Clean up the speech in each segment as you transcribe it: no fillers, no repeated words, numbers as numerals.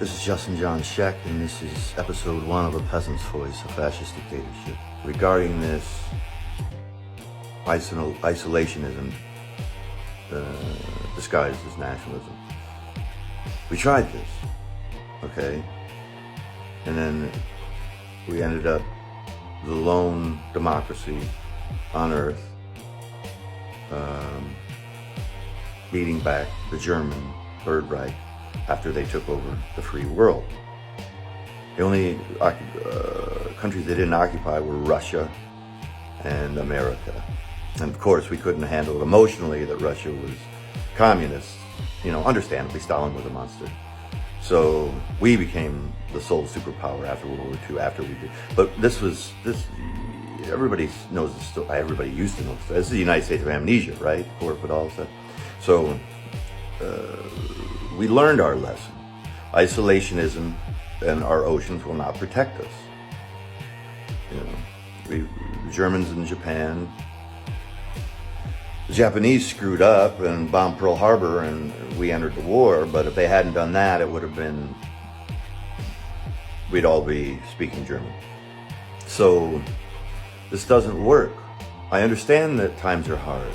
This is Justin John Scheck, and this is episode 1 of A Peasant's Voice, A Fascist Dictatorship. Regarding this isolationism disguised as nationalism. We tried this, okay? And then we ended up the lone democracy on earth, beating back the German Third Reich after they took over the free world. The only countries they didn't occupy were Russia and America. And of course, we couldn't handle it emotionally that Russia was communist. You know, understandably, Stalin was a monster. So we became the sole superpower after World War II, after we did. But everybody knows this story. Everybody used to know this. This is the United States of amnesia, right? Corporate, all that. So we learned our lesson. Isolationism and our oceans will not protect us. You know, the Germans in Japan, the Japanese screwed up and bombed Pearl Harbor, and we entered the war. But if they hadn't done that, it would have been, we'd all be speaking German. So this doesn't work. I understand that times are hard,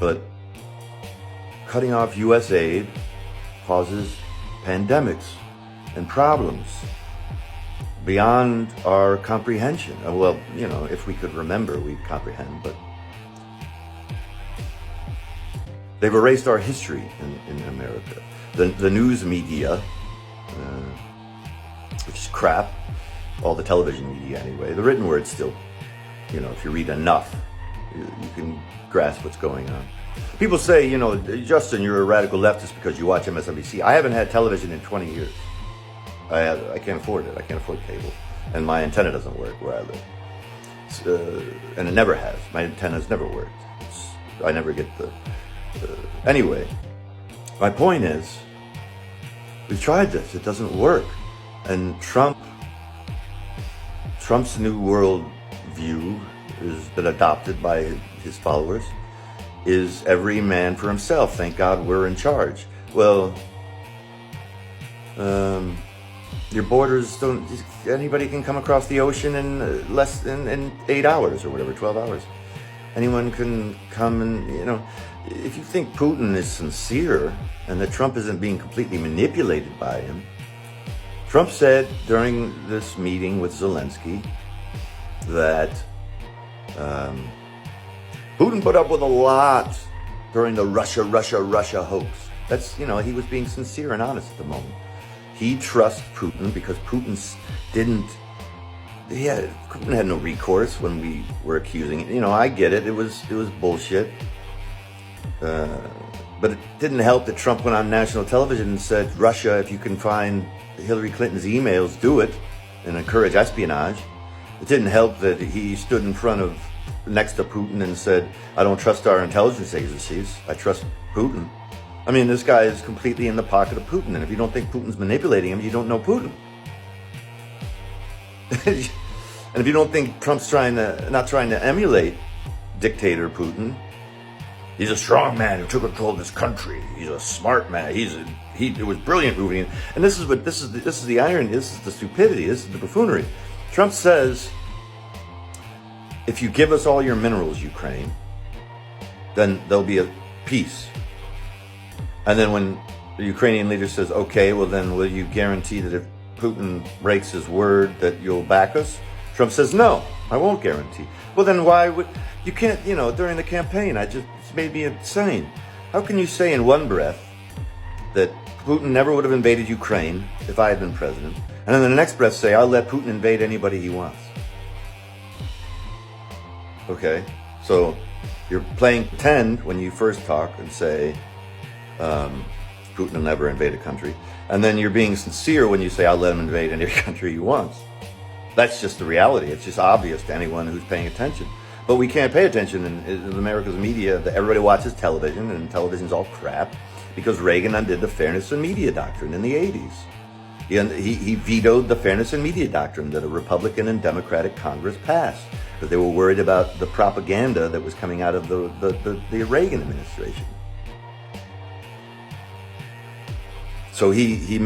but cutting off U.S. aid causes pandemics and problems beyond our comprehension. Well, you know, if we could remember, we'd comprehend, but they've erased our history in America. The news media, which is crap, all the television media anyway. The written word still, you know, if you read enough, you can grasp what's going on. People say, you know, Justin, you're a radical leftist because you watch MSNBC. I haven't had television in 20 years. I can't afford it. I can't afford cable. And my antenna doesn't work where I live. And it never has. My antenna's never worked. I never get the... Anyway, my point is, we've tried this. It doesn't work. And Trump's new world view has been adopted by his followers, is every man for himself. Thank God we're in charge. Well, your borders don't, anybody can come across the ocean in less than 8 hours or whatever, 12 hours. Anyone can come and, you know, if you think Putin is sincere and that Trump isn't being completely manipulated by him, Trump said during this meeting with Zelenskyy that Putin put up with a lot during the Russia hoax. That's, you know, he was being sincere and honest at the moment. He trusts Putin because Putin had no recourse when we were accusing it. You know, I get it. It was bullshit. But it didn't help that Trump went on national television and said, Russia, if you can find Hillary Clinton's emails, do it, and encourage espionage. It didn't help that he stood next to Putin and said, I don't trust our intelligence agencies. I trust Putin. I mean, this guy is completely in the pocket of Putin. And if you don't think Putin's manipulating him, you don't know Putin. And if you don't think Trump's not trying to emulate dictator Putin, he's a strong man who took control of this country. He's a smart man. It was brilliant moving. And this is the irony. This is the stupidity. This is the buffoonery. Trump says, if you give us all your minerals, Ukraine, then there'll be a peace. And then when the Ukrainian leader says, okay, well then will you guarantee that if Putin breaks his word that you'll back us? Trump says, no, I won't guarantee. Well then why would, you can't, you know, during the campaign, it's made me insane. How can you say in one breath that Putin never would have invaded Ukraine if I had been president, and then in the next breath say, I'll let Putin invade anybody he wants? Okay, so you're playing pretend when you first talk and say, Putin will never invade a country. And then you're being sincere when you say, I'll let him invade any country he wants. That's just the reality. It's just obvious to anyone who's paying attention. But we can't pay attention in America's media. Everybody watches television, and television's all crap because Reagan undid the Fairness in Media Doctrine in the 80s. He vetoed the Fairness in Media Doctrine that a Republican and Democratic Congress passed because they were worried about the propaganda that was coming out of the Reagan administration. So he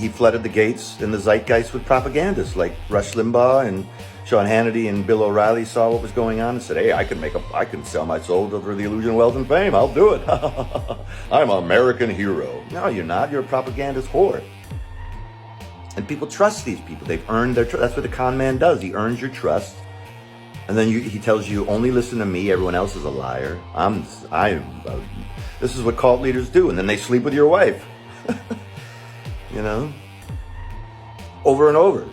flooded the gates in the zeitgeist with propagandists like Rush Limbaugh and Sean Hannity and Bill O'Reilly saw what was going on and said, hey, I can sell my soul for the illusion of wealth and fame. I'll do it. I'm an American hero. No, you're not. You're a propagandist whore. And people trust these people. They've earned their trust. That's what the con man does. He earns your trust. And then he tells you, only listen to me. Everyone else is a liar. This is what cult leaders do. And then they sleep with your wife. You know? Over and over.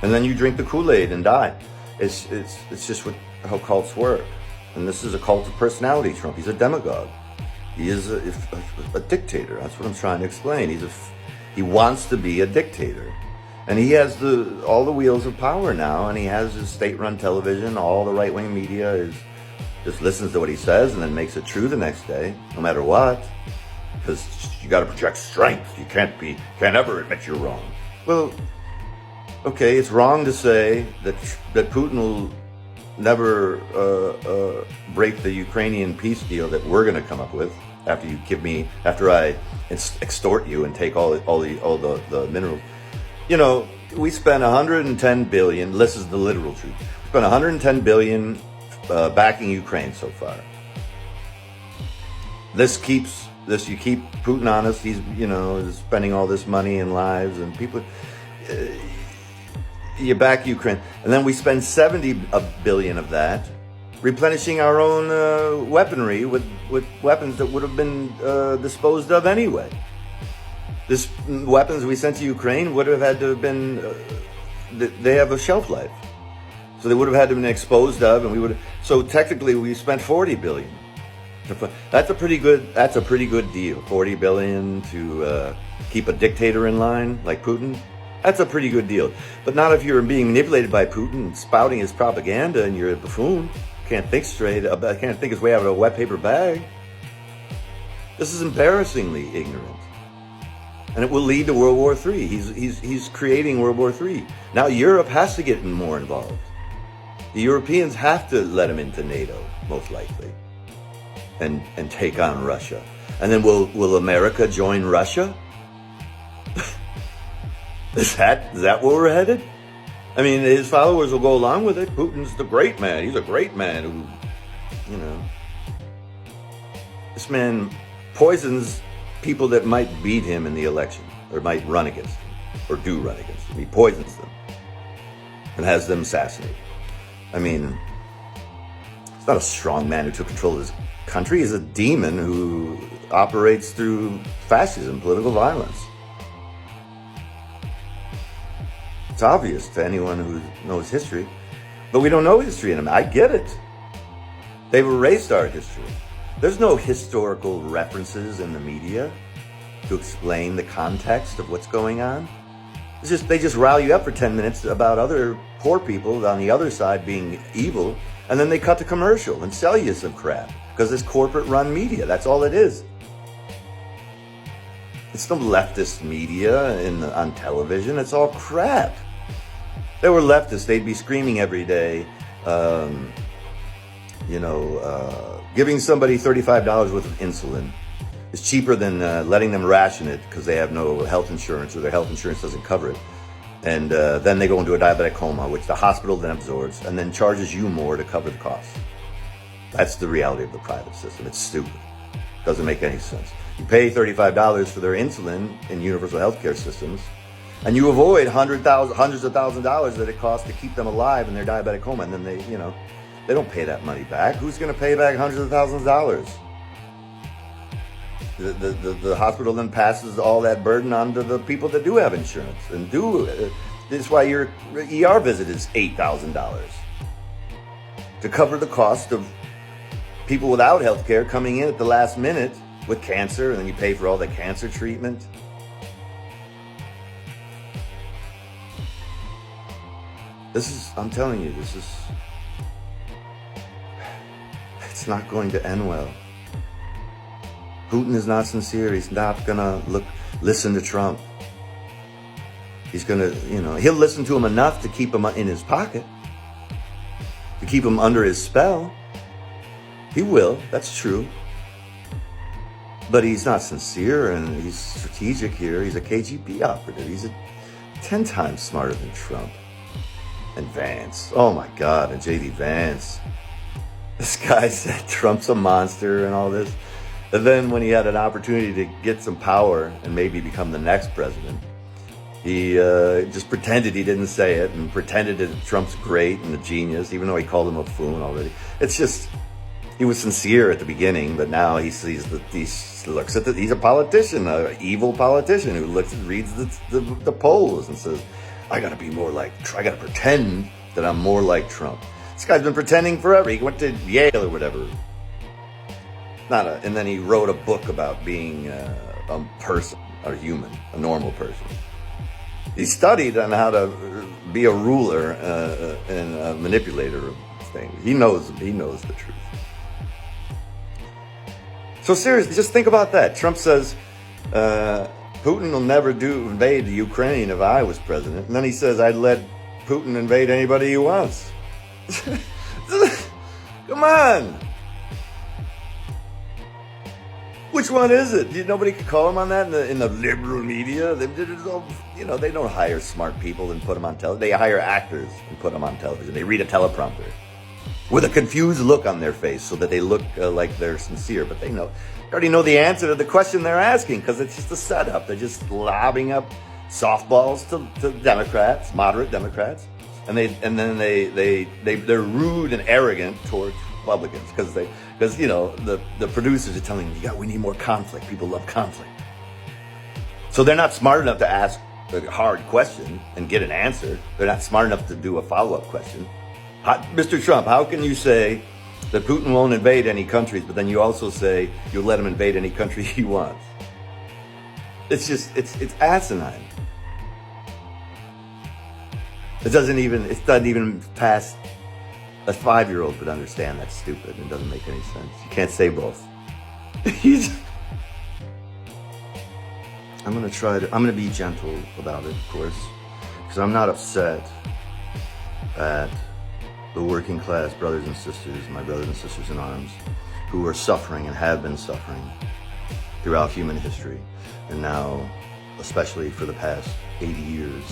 And then you drink the Kool-Aid and die. It's just how cults work. And this is a cult of personality, Trump. He's a demagogue. He is a dictator. That's what I'm trying to explain. He wants to be a dictator. And he has all the wheels of power now, and he has his state-run television. All the right-wing media just listens to what he says and then makes it true the next day, no matter what. Because you got to project strength. You can't ever admit you're wrong. Well, okay, it's wrong to say that Putin will never break the Ukrainian peace deal that we're going to come up with after I extort you and take all the minerals. You know, we spent 110 billion. This is the literal truth. We spent 110 billion backing Ukraine so far. You keep Putin honest. He's spending all this money and lives and people. You back Ukraine, and then we spend 70 billion of that replenishing our own weaponry with weapons that would have been disposed of anyway. This weapons we sent to Ukraine would have had to have been. They have a shelf life, so they would have had to have been exposed of, and we would. So technically, we spent 40 billion. That's a pretty good deal. 40 billion to keep a dictator in line like Putin. That's a pretty good deal. But not if you're being manipulated by Putin, spouting his propaganda, and you're a buffoon. Can't think straight. Can't think his way out of a wet paper bag. This is embarrassingly ignorant. And it will lead to World War III. He's creating World War III. Now Europe has to get more involved. The Europeans have to let him into NATO, most likely. And take on Russia. And then will America join Russia? Is that where we're headed? I mean, his followers will go along with it. Putin's the great man. He's a great man who, this man poisons people that might beat him in the election or might run against him or do run against him. He poisons them and has them assassinated. I mean, he's not a strong man who took control of his country. He's a demon who operates through fascism, political violence. It's obvious to anyone who knows history, but we don't know history in them. I get it. They've erased our history. There's no historical references in the media to explain the context of what's going on. They just rile you up for 10 minutes about other poor people on the other side being evil, and then they cut the commercial and sell you some crap because it's corporate-run media. That's all it is. It's no leftist media on television. It's all crap. If they were leftists, they'd be screaming every day, giving somebody $35 worth of insulin is cheaper than letting them ration it because they have no health insurance or their health insurance doesn't cover it. And then they go into a diabetic coma, which the hospital then absorbs and then charges you more to cover the cost. That's the reality of the private system. It's stupid. Doesn't make any sense. You pay $35 for their insulin in universal healthcare systems, and you avoid hundreds of thousands of dollars that it costs to keep them alive in their diabetic coma. And then they don't pay that money back. Who's going to pay back hundreds of thousands of dollars? The hospital then passes all that burden on to the people that do have insurance and this is why your ER visit is $8,000 to cover the cost of people without health care coming in at the last minute with cancer, and then you pay for all the cancer treatment. I'm telling you, it's not going to end well. Putin is not sincere. He's not gonna listen to Trump. He's gonna, he'll listen to him enough to keep him in his pocket, to keep him under his spell. He will, that's true. But he's not sincere, and he's strategic here. He's a KGB operative. He's 10 times smarter than Trump. And Vance. Oh my God, and J.D. Vance. This guy said Trump's a monster and all this. And then when he had an opportunity to get some power and maybe become the next president, he just pretended he didn't say it and pretended that Trump's great and a genius, even though he called him a fool already. It's just, he was sincere at the beginning, but now he sees that he's a politician, an evil politician who reads the polls and says, I gotta pretend that I'm more like Trump. This guy's been pretending forever. He went to Yale or whatever. And then he wrote a book about being a person, a human, a normal person. He studied on how to be a ruler and a manipulator of things. He knows the truth. So seriously, just think about that. Trump says Putin will never invade the Ukraine if I was president. And then he says I'd let Putin invade anybody he wants. Come on. Which one is it? Nobody could call him on that in the liberal media. They don't hire smart people and put them on television. They hire actors and put them on television. They read a teleprompter with a confused look on their face so that they look like they're sincere. But they already know the answer to the question they're asking because it's just a setup. They're just lobbing up softballs to Democrats, moderate Democrats, and they're rude and arrogant towards Republicans because the producers are telling them, we need more conflict. People love conflict. So they're not smart enough to ask a hard question and get an answer. They're not smart enough to do a follow-up question. Mr. Trump, how can you say that Putin won't invade any countries, but then you also say you'll let him invade any country he wants? It's asinine. It doesn't even pass. A 5-year-old could understand that's stupid. It doesn't make any sense. You can't say both. I'm gonna be gentle about it, of course, because I'm not upset at the working class brothers and sisters, my brothers and sisters in arms, who are suffering and have been suffering throughout human history, and now, especially for the past 80 years,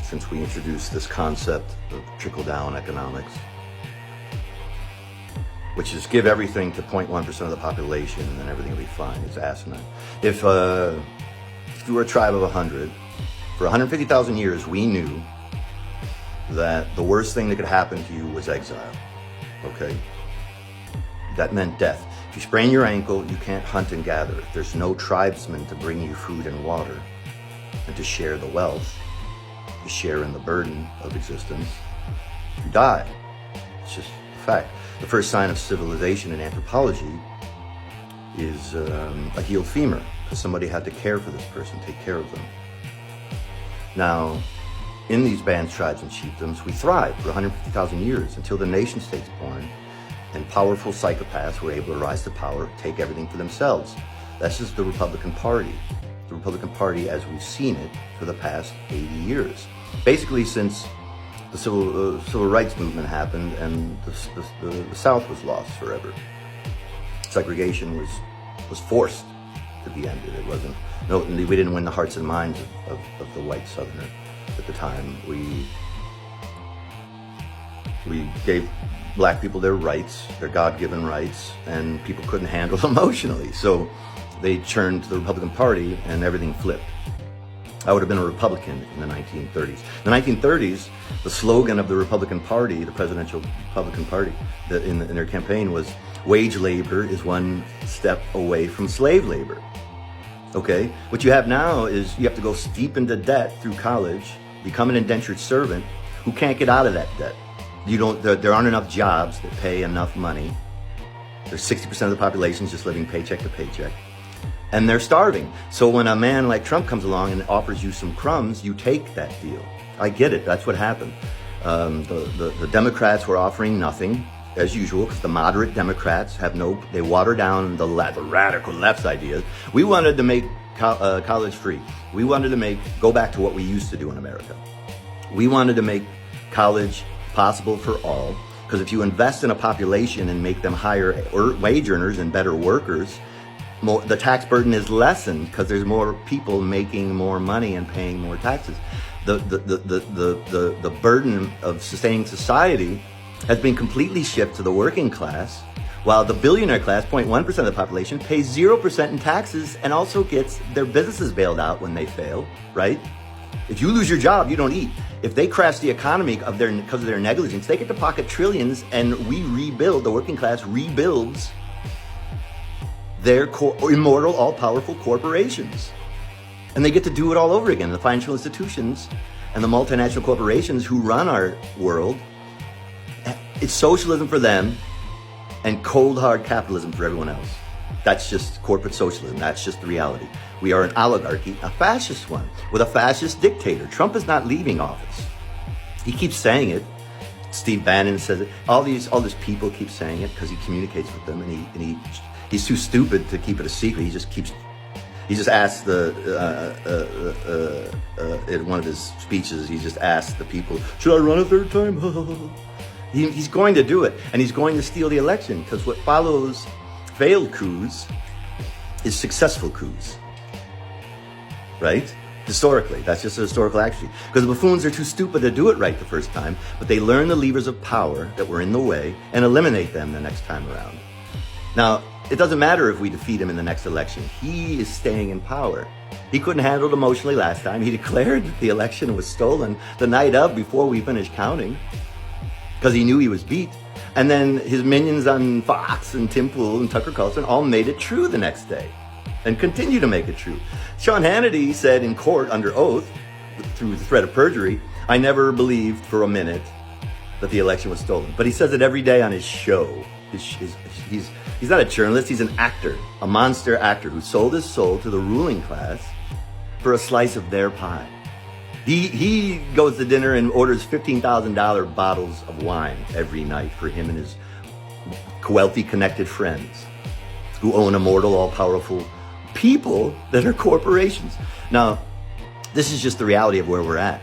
since we introduced this concept of trickle-down economics, which is give everything to 0.1% of the population and then everything will be fine. It's asinine. If you were a tribe of 100, for 150,000 years, we knew that the worst thing that could happen to you was exile, okay? That meant death. If you sprain your ankle, you can't hunt and gather. If there's no tribesman to bring you food and water and to share the wealth, to share in the burden of existence, you die. It's just a fact. The first sign of civilization in anthropology is a healed femur, because somebody had to care for this person, take care of them. Now, in these bands, tribes, and chiefdoms, we thrived for 150,000 years until the nation state's born and powerful psychopaths were able to rise to power, take everything for themselves. This is the Republican Party. The Republican Party as we've seen it for the past 80 years. Basically since the civil rights movement happened and the South was lost forever. Segregation was forced to be ended. It wasn't, we didn't win the hearts and minds of the white Southerner at the time. We gave black people their rights, their God-given rights, and people couldn't handle them emotionally. So they turned to the Republican Party and everything flipped. I would have been a Republican in the 1930s. In the 1930s, the slogan of the Republican Party, the presidential Republican Party, in their campaign was, wage labor is one step away from slave labor. Okay? What you have now is you have to go deep into debt through college, become an indentured servant who can't get out of that debt. There aren't enough jobs that pay enough money. There's 60% of the population is just living paycheck to paycheck. And they're starving. So when a man like Trump comes along and offers you some crumbs, you take that deal. I get it. That's what happened. The Democrats were offering nothing, as usual, because the moderate Democrats they water down the radical left's ideas. We wanted to make college free. We wanted to go back to what we used to do in America. We wanted to make college possible for all, Because if you invest in a population and make them higher wage earners and better workers, the tax burden is lessened because there's more people making more money and paying more taxes. The burden of sustaining society has been completely shifted to the working class, while the billionaire class, 0.1% of the population, pays 0% in taxes and also gets their businesses bailed out when they fail, right? If you lose your job, you don't eat. If they crash the economy because of their negligence, they get to pocket trillions, and we rebuild, the working class rebuilds their immortal, all-powerful corporations. And they get to do it all over again. The financial institutions and the multinational corporations who run our world, it's socialism for them and cold, hard capitalism for everyone else. That's just corporate socialism. That's just the reality. We are an oligarchy, a fascist one, with a fascist dictator. Trump is not leaving office. He keeps saying it. Steve Bannon says it. All these people keep saying it because he communicates with them, and he's too stupid to keep it a secret. He just asked in one of his speeches, he just asked the people, should I run a third time? He's going to do it, and he's going to steal the election, because what follows failed coups is successful coups, right? Historically, that's just a historical accuracy. Because the buffoons are too stupid to do it right the first time, but they learn the levers of power that were in the way and eliminate them the next time around. Now, it doesn't matter if we defeat him in the next election. He is staying in power. He couldn't handle it emotionally last time. He declared that the election was stolen the night of, before we finished counting, because he knew he was beat. And then his minions on Fox and Tim Pool and Tucker Carlson all made it true the next day and continue to make it true. Sean Hannity said in court under oath, through the threat of perjury, I never believed for a minute that the election was stolen. But he says it every day on his show. He's not a journalist, he's an actor, a monster actor who sold his soul to the ruling class for a slice of their pie. He goes to dinner and orders $15,000 bottles of wine every night for him and his wealthy, connected friends who own immortal, all-powerful people that are corporations. Now, this is just the reality of where we're at.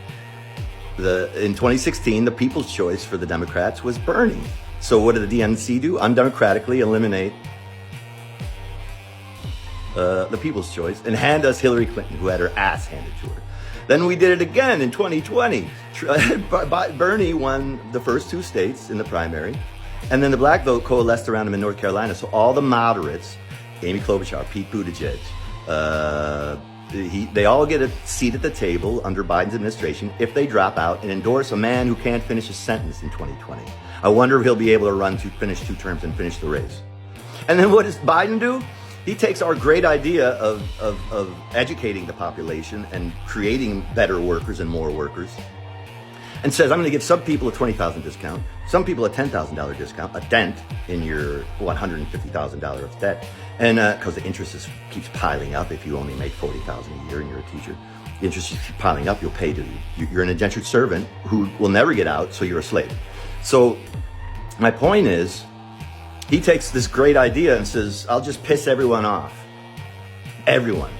In 2016, the people's choice for the Democrats was Bernie. So what did the DNC do? Undemocratically eliminate the people's choice and hand us Hillary Clinton, who had her ass handed to her. Then we did it again in 2020. Bernie won the first two states in the primary, and then the black vote coalesced around him in North Carolina. So all the moderates, Amy Klobuchar, Pete Buttigieg, they all get a seat at the table under Biden's administration if they drop out and endorse a man who can't finish a sentence in 2020. I wonder if he'll be able to finish 2 terms and finish the race. And then what does Biden do? He takes our great idea of educating the population and creating better workers and more workers, and says, I'm going to give some people a $20,000 discount, some people a $10,000 discount, a dent in your $150,000 of debt. And because the interest keeps piling up, if you only make $40,000 a year and you're a teacher, the interest keeps piling up, you'll pay to, you're an indentured servant who will never get out, so you're a slave. So my point is, he takes this great idea and says, I'll just piss everyone off. Everyone.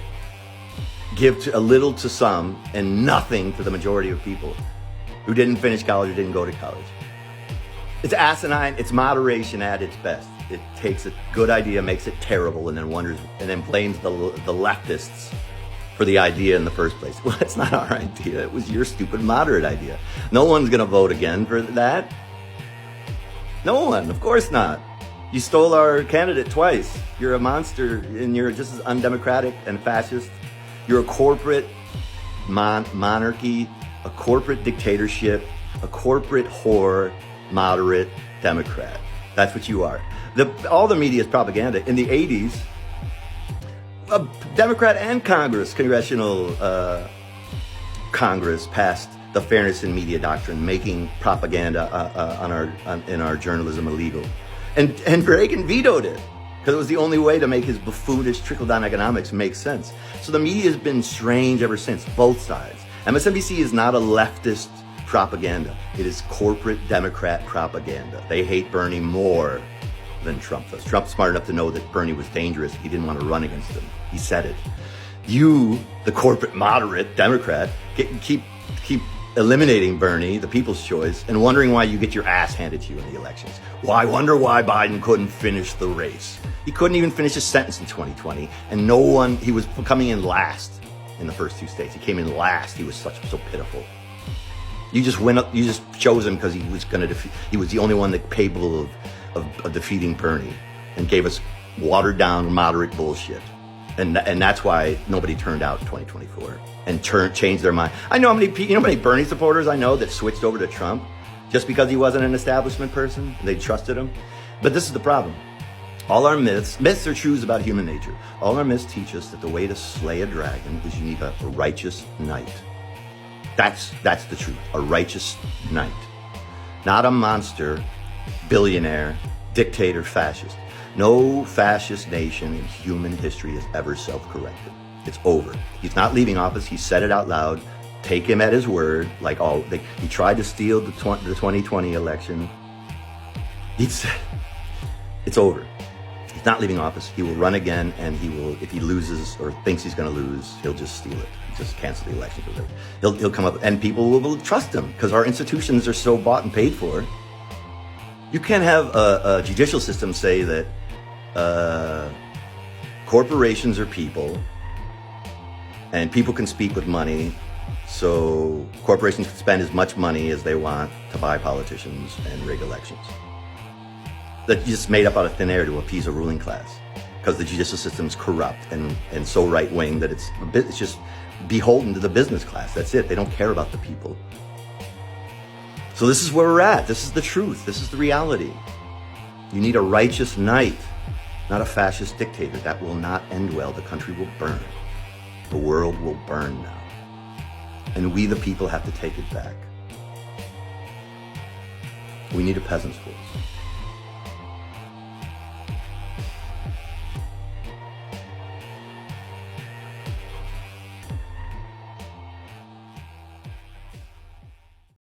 Give a little to some and nothing to the majority of people who didn't finish college or didn't go to college. It's asinine. It's moderation at its best. It takes a good idea, makes it terrible, and then blames the leftists for the idea in the first place. Well, it's not our idea. It was your stupid moderate idea. No one's going to vote again for that. No one. Of course not. You stole our candidate twice. You're a monster, and you're just as undemocratic and fascist. You're a corporate monarchy, a corporate dictatorship, a corporate whore, moderate Democrat. That's what you are. All the media is propaganda. In the 80s, a Democrat and congressional Congress passed the Fairness in Media Doctrine, making propaganda in our journalism illegal. And Reagan vetoed it because it was the only way to make his buffoonish trickle-down economics make sense. So the media has been strange ever since, both sides. MSNBC is not a leftist propaganda. It is corporate Democrat propaganda. They hate Bernie more than Trump does. Trump's smart enough to know that Bernie was dangerous. He didn't want to run against him. He said it. You, the corporate moderate Democrat, keep eliminating Bernie, the people's choice, and wondering why you get your ass handed to you in the elections. Well, I wonder why Biden couldn't finish the race. He couldn't even finish his sentence in 2020, and he was coming in last in the first 2 states. He came in last. He was so pitiful. You just chose him because he was the only one that capable of defeating Bernie, and gave us watered down, moderate bullshit. And that's why nobody turned out in 2024 and changed their mind. I know how many Bernie supporters I know that switched over to Trump just because he wasn't an establishment person. They trusted him. But this is the problem. All our myths are truths about human nature. All our myths teach us that the way to slay a dragon is you need a righteous knight. That's the truth. A righteous knight. Not a monster, billionaire, dictator, fascist. No fascist nation in human history has ever self-corrected. It's over. He's not leaving office. He said it out loud. Take him at his word. He tried to steal the 2020 election. It's over. He's not leaving office. He will run again, and if he loses or thinks he's going to lose, he'll just steal it. Just cancel the election. He'll come up, and people will trust him because our institutions are so bought and paid for. You can't have a judicial system say that corporations are people, and people can speak with money, so corporations can spend as much money as they want to buy politicians and rig elections. That's just made up out of thin air to appease a ruling class, because the judicial system is corrupt and so right-wing that it's just beholden to the business class. That's it. They don't care about the people. So this is where we're at. This is the truth. This is the reality. You need a righteous knight, not a fascist dictator. That will not end well. The country will burn. The world will burn now. And we, the people, have to take it back. We need a peasant's force.